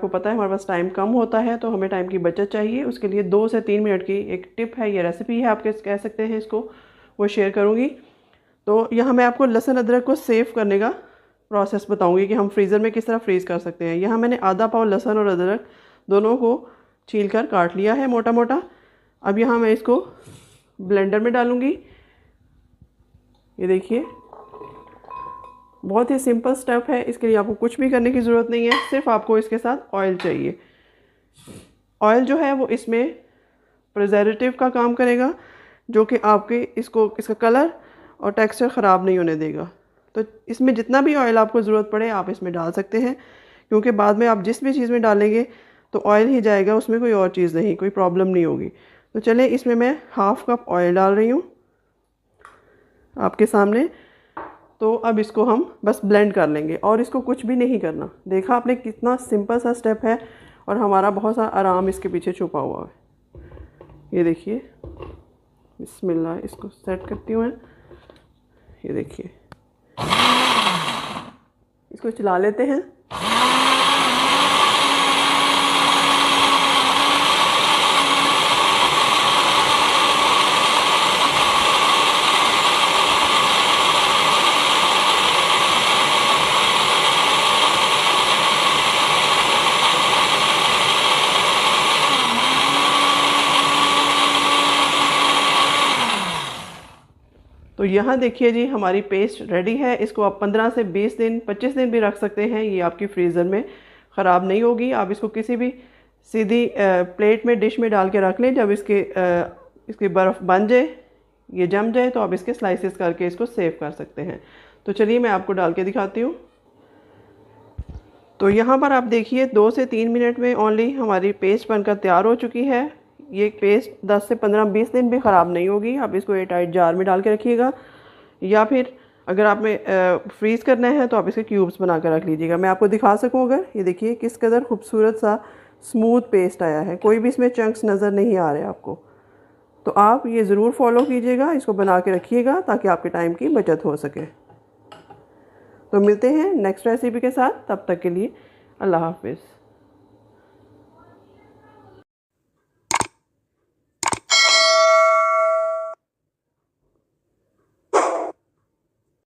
आपको पता है हमारे पास टाइम कम होता है, तो हमें टाइम की बचत चाहिए। उसके लिए 2 से 3 मिनट की एक टिप है, ये रेसिपी है, आप कह सकते हैं इसको, वो शेयर करूँगी। तो यहाँ मैं आपको लहसुन अदरक को सेव करने का प्रोसेस बताऊँगी कि हम फ्रीज़र में किस तरह फ्रीज़ कर सकते हैं। यहाँ मैंने आधा पाव लहसुन और अदरक दोनों को छील कर काट लिया है मोटा मोटा। अब यहाँ मैं इसको ब्लेंडर में डालूँगी। ये देखिए, बहुत ही सिंपल स्टेप है, इसके लिए आपको कुछ भी करने की ज़रूरत नहीं है, सिर्फ आपको इसके साथ ऑयल चाहिए। ऑयल जो है वो इसमें प्रिजर्वेटिव का काम करेगा, जो कि आपके इसका कलर और टेक्सचर ख़राब नहीं होने देगा। तो इसमें जितना भी ऑयल आपको ज़रूरत पड़े आप इसमें डाल सकते हैं, क्योंकि बाद में आप जिस भी चीज़ में डालेंगे तो ऑयल ही जाएगा, उसमें कोई और चीज़ नहीं, कोई प्रॉब्लम नहीं होगी। तो चलिए, इसमें मैं हाफ़ कप ऑयल डाल रही हूँ आपके सामने। तो अब इसको हम बस ब्लेंड कर लेंगे और इसको कुछ भी नहीं करना। देखा आपने कितना सिंपल सा स्टेप है और हमारा बहुत सा आराम इसके पीछे छुपा हुआ है। ये देखिए, बिस्मिल्लाह, इसको सेट करती हूँ मैं। ये देखिए, इसको चला लेते हैं। तो यहाँ देखिए जी, हमारी पेस्ट रेडी है। इसको आप 15 से 20 दिन 25 दिन भी रख सकते हैं, ये आपकी फ्रीज़र में ख़राब नहीं होगी। आप इसको किसी भी सीधी प्लेट में, डिश में डाल के रख लें। जब इसकी बर्फ़ बन जाए, ये जम जाए, तो आप इसके स्लाइसेस करके इसको सेव कर सकते हैं। तो चलिए मैं आपको डाल के दिखाती हूँ। तो यहाँ पर आप देखिए 2 से 3 मिनट में ओनली हमारी पेस्ट बनकर तैयार हो चुकी है। ये पेस्ट 10 से 15-20 दिन भी ख़राब नहीं होगी। आप इसको एयरटाइट जार में डाल के रखिएगा, या फिर अगर आप में फ्रीज़ करना है तो आप इसके क्यूब्स बना कर रख लीजिएगा। मैं आपको दिखा सकूं अगर, ये देखिए किस कदर खूबसूरत सा स्मूथ पेस्ट आया है, कोई भी इसमें चंक्स नज़र नहीं आ रहे आपको। तो आप ये ज़रूर फॉलो कीजिएगा, इसको बना के रखिएगा ताकि आपके टाइम की बचत हो सके। तो मिलते हैं नेक्स्ट रेसिपी के साथ, तब तक के लिए अल्लाह हाफिज़।